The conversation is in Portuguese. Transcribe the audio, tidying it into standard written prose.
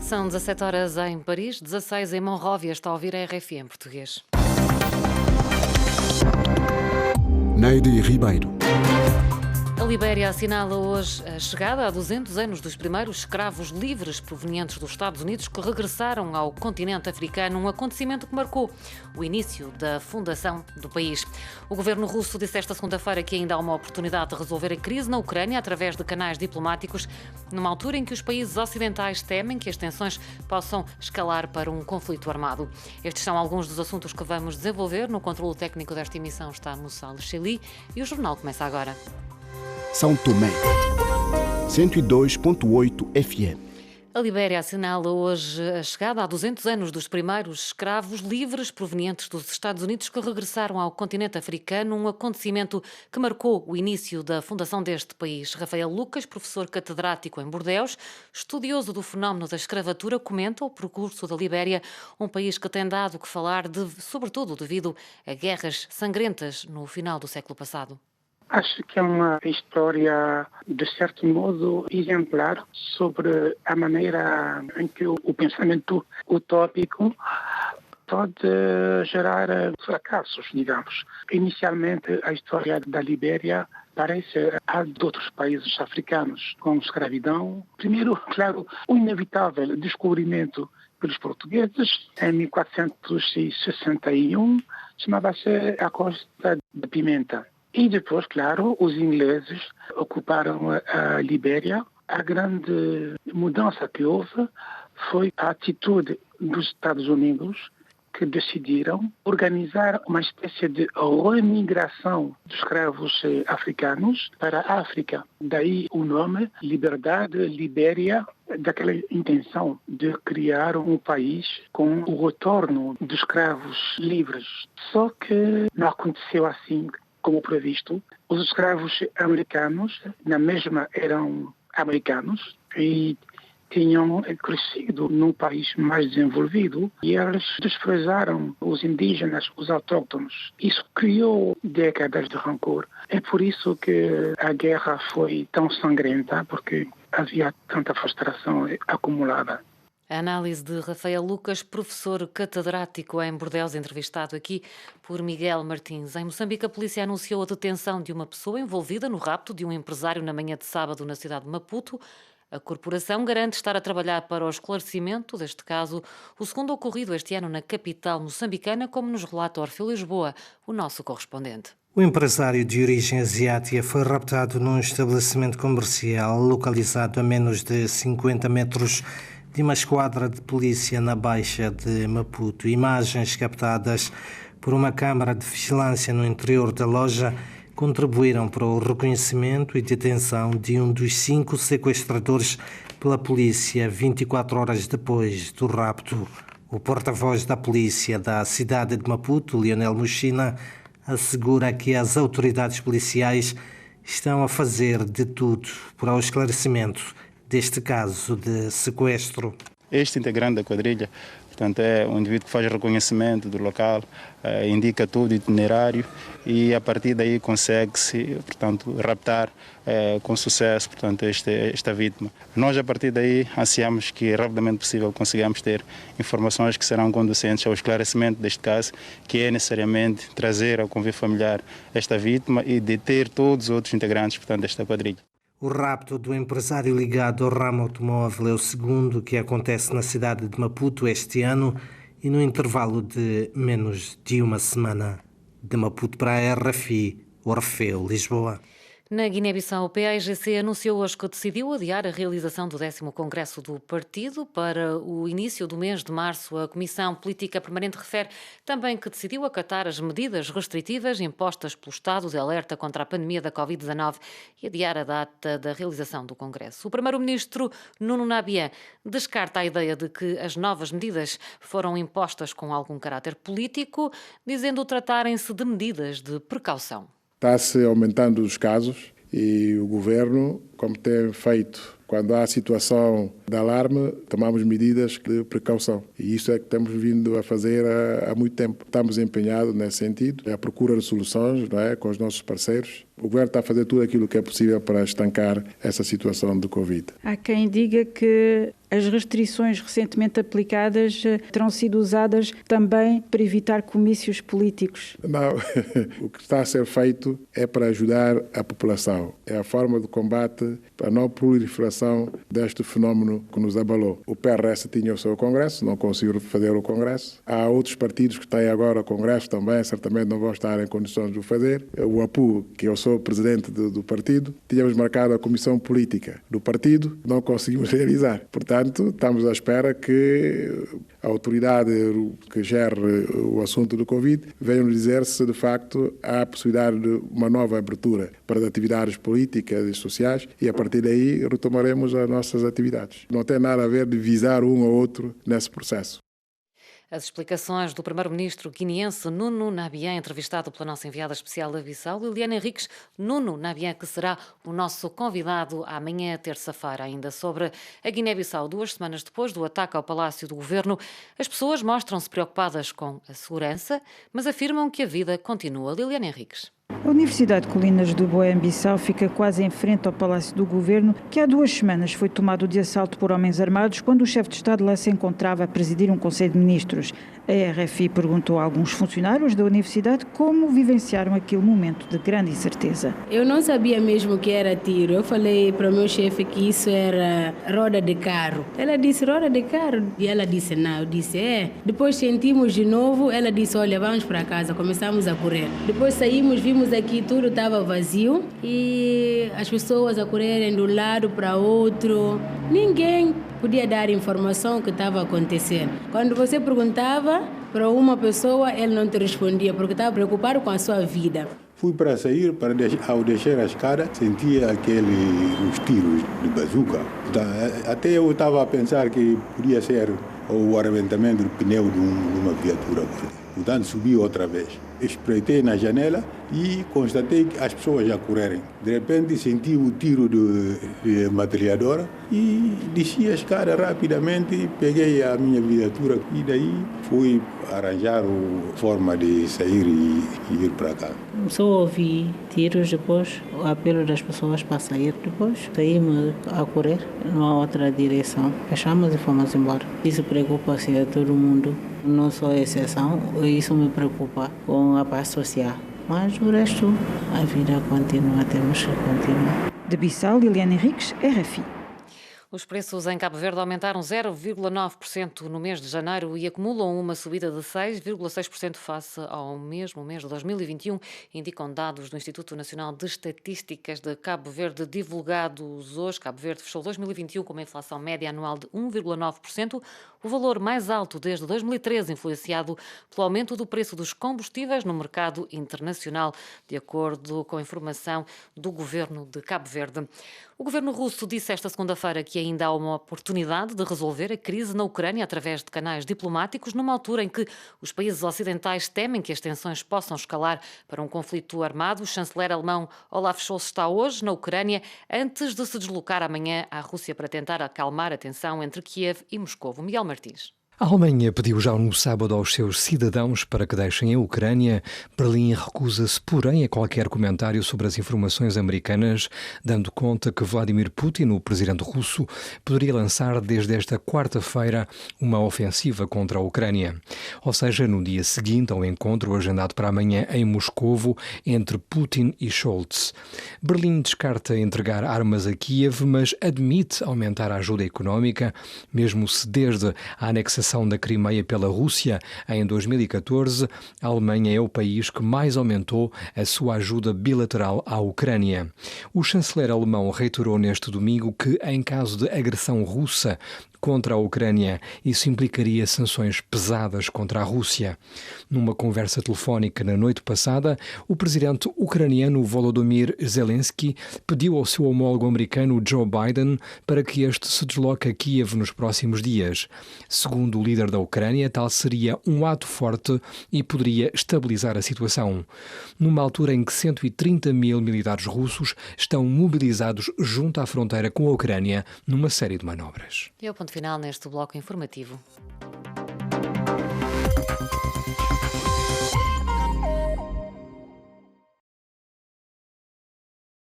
São 17 horas em Paris, 16 em Monróvia. Está a ouvir a RFI em português. Neide Ribeiro. A Libéria assinala hoje a chegada a 200 anos dos primeiros escravos livres provenientes dos Estados Unidos que regressaram ao continente africano, um acontecimento que marcou o início da fundação do país. O governo russo disse esta segunda-feira que ainda há uma oportunidade de resolver a crise na Ucrânia através de canais diplomáticos, numa altura em que os países ocidentais temem que as tensões possam escalar para um conflito armado. Estes são alguns dos assuntos que vamos desenvolver. No controle técnico desta emissão está Moussa Alcheli e o jornal começa agora. São Tomé, 102.8 FM. A Libéria assinala hoje a chegada há 200 anos dos primeiros escravos livres provenientes dos Estados Unidos que regressaram ao continente africano, um acontecimento que marcou o início da fundação deste país. Rafael Lucas, professor catedrático em Bordeus, estudioso do fenómeno da escravatura, comenta o percurso da Libéria, um país que tem dado que falar, sobretudo devido a guerras sangrentas no final do século passado. Acho que é uma história, de certo modo, exemplar sobre a maneira em que o pensamento utópico pode gerar fracassos, digamos. Inicialmente, a história da Libéria parece a de outros países africanos, com escravidão. Primeiro, claro, o inevitável descobrimento pelos portugueses, em 1461, chamava-se a Costa de Pimenta. E depois, claro, os ingleses ocuparam a Libéria. A grande mudança que houve foi a atitude dos Estados Unidos, que decidiram organizar uma espécie de remigração dos escravos africanos para a África. Daí o nome Liberdade, Libéria, daquela intenção de criar um país com o retorno dos escravos livres. Só que não aconteceu assim como previsto. Os escravos americanos, na mesma, eram americanos e tinham crescido num país mais desenvolvido e eles desprezaram os indígenas, os autóctonos. Isso criou décadas de rancor. É por isso que a guerra foi tão sangrenta, porque havia tanta frustração acumulada. A análise de Rafael Lucas, professor catedrático em Bordeus, entrevistado aqui por Miguel Martins. Em Moçambique, a polícia anunciou a detenção de uma pessoa envolvida no rapto de um empresário na manhã de sábado na cidade de Maputo. A corporação garante estar a trabalhar para o esclarecimento deste caso, o segundo ocorrido este ano na capital moçambicana, como nos relata Orfeu Lisboa, o nosso correspondente. O empresário de origem asiática foi raptado num estabelecimento comercial localizado a menos de 50 metros de uma esquadra de polícia na Baixa de Maputo. Imagens captadas por uma câmara de vigilância no interior da loja contribuíram para o reconhecimento e detenção de um dos 5 sequestradores pela polícia 24 horas depois do rapto. O porta-voz da polícia da cidade de Maputo, Lionel Muchina, assegura que as autoridades policiais estão a fazer de tudo para o esclarecimento deste caso de sequestro. Este integrante da quadrilha, portanto, é um indivíduo que faz reconhecimento do local, indica todo o itinerário e a partir daí consegue-se, portanto, raptar com sucesso, portanto, esta vítima. Nós, a partir daí, ansiamos que rapidamente possível consigamos ter informações que serão conducentes ao esclarecimento deste caso, que é necessariamente trazer ao convívio familiar esta vítima e deter todos os outros integrantes, portanto, desta quadrilha. O rapto do empresário ligado ao ramo automóvel é o segundo que acontece na cidade de Maputo este ano e no intervalo de menos de uma semana. De Maputo para a RFI, Orfeu, Lisboa. Na Guiné-Bissau, o PAIGC anunciou hoje que decidiu adiar a realização do 10º Congresso do partido para o início do mês de março. A Comissão Política Permanente refere também que decidiu acatar as medidas restritivas impostas pelo estado de alerta contra a pandemia da Covid-19 e adiar a data da realização do Congresso. O primeiro-ministro Nuno Nabian descarta a ideia de que as novas medidas foram impostas com algum caráter político, dizendo tratarem-se de medidas de precaução. Está-se aumentando os casos e o Governo como tem feito. Quando há situação de alarme, tomamos medidas de precaução. E isso é que estamos vindo a fazer há muito tempo. Estamos empenhados nesse sentido, à procura de soluções, não é, com os nossos parceiros. O governo está a fazer tudo aquilo que é possível para estancar essa situação de Covid. Há quem diga que as restrições recentemente aplicadas terão sido usadas também para evitar comícios políticos. Não, o que está a ser feito é para ajudar a população. É a forma de combate para a não proliferação deste fenómeno que nos abalou. O PRS tinha o seu congresso, não conseguiu fazer o congresso. Há outros partidos que têm agora o congresso também, certamente não vão estar em condições de o fazer. O APU, que eu sou presidente do partido, tínhamos marcado a comissão política do partido, não conseguimos realizar. Portanto, estamos à espera que a autoridade que gere o assunto do Covid venha nos dizer se, de facto, há a possibilidade de uma nova abertura para as atividades políticas e sociais e, a partir daí, retomaremos as nossas atividades. Não tem nada a ver de visar um ou outro nesse processo. As explicações do primeiro-ministro guineense Nuno Nabian, entrevistado pela nossa enviada especial da Bissau, Liliana Henriques. Nuno Nabian, que será o nosso convidado amanhã, terça-feira, ainda sobre a Guiné-Bissau. 2 semanas depois do ataque ao Palácio do Governo, as pessoas mostram-se preocupadas com a segurança, mas afirmam que a vida continua. Liliana Henriques. A Universidade de Colinas do Boé-Bissau fica quase em frente ao Palácio do Governo, que há 2 semanas foi tomado de assalto por homens armados quando o chefe de Estado lá se encontrava a presidir um Conselho de Ministros. A RFI perguntou a alguns funcionários da universidade como vivenciaram aquele momento de grande incerteza. Eu não sabia mesmo que era tiro. Eu falei para o meu chefe que isso era roda de carro. Ela disse, roda de carro? E ela disse, não. Eu disse, é. Depois sentimos de novo. Ela disse, olha, vamos para casa. Começamos a correr. Depois saímos, vimos aqui tudo estava vazio e as pessoas a correrem de um lado para outro. Ninguém podia dar informação que estava acontecendo. Quando você perguntava para uma pessoa, ele não te respondia porque estava preocupado com a sua vida. Fui para sair, ao descer a escada, sentia os tiros de bazuca. Até eu estava a pensar que podia ser o arrebentamento do pneu de uma viatura. Portanto, subi outra vez. Espreitei na janela e constatei que as pessoas a correrem. De repente, senti o tiro de metralhadora e desci a escada rapidamente, peguei a minha viatura e daí fui arranjar a forma de sair e ir para cá. Só ouvi tiros, depois o apelo das pessoas para sair. Depois saímos a correr numa outra direção. Fechamos e fomos embora. Isso preocupa-se a todo mundo. Não sou exceção, isso me preocupa com a paz social. Mas o resto, a vida continua, temos que continuar. De Bissau, Liliana Henriques, RFI. Os preços em Cabo Verde aumentaram 0,9% no mês de janeiro e acumulam uma subida de 6,6% face ao mesmo mês de 2021, indicam dados do Instituto Nacional de Estatísticas de Cabo Verde divulgados hoje. Cabo Verde fechou 2021 com uma inflação média anual de 1,9%, o valor mais alto desde 2013, influenciado pelo aumento do preço dos combustíveis no mercado internacional, de acordo com a informação do governo de Cabo Verde. O governo russo disse esta segunda-feira que ainda há uma oportunidade de resolver a crise na Ucrânia através de canais diplomáticos, numa altura em que os países ocidentais temem que as tensões possam escalar para um conflito armado. O chanceler alemão Olaf Scholz está hoje na Ucrânia, antes de se deslocar amanhã à Rússia para tentar acalmar a tensão entre Kiev e Moscou. Miguel Martins. A Alemanha pediu já no sábado aos seus cidadãos para que deixem a Ucrânia. Berlim recusa-se, porém, a qualquer comentário sobre as informações americanas, dando conta que Vladimir Putin, o presidente russo, poderia lançar desde esta quarta-feira uma ofensiva contra a Ucrânia. Ou seja, no dia seguinte ao encontro agendado para amanhã em Moscovo entre Putin e Scholz. Berlim descarta entregar armas a Kiev, mas admite aumentar a ajuda económica, mesmo se desde a anexação da Crimeia pela Rússia em 2014, a Alemanha é o país que mais aumentou a sua ajuda bilateral à Ucrânia. O chanceler alemão reiterou neste domingo que, em caso de agressão russa contra a Ucrânia. Isso implicaria sanções pesadas contra a Rússia. Numa conversa telefónica na noite passada, o presidente ucraniano Volodymyr Zelensky pediu ao seu homólogo americano Joe Biden para que este se desloque a Kiev nos próximos dias. Segundo o líder da Ucrânia, tal seria um ato forte e poderia estabilizar a situação. Numa altura em que 130 mil militares russos estão mobilizados junto à fronteira com a Ucrânia numa série de manobras. E é o ponto final neste bloco informativo.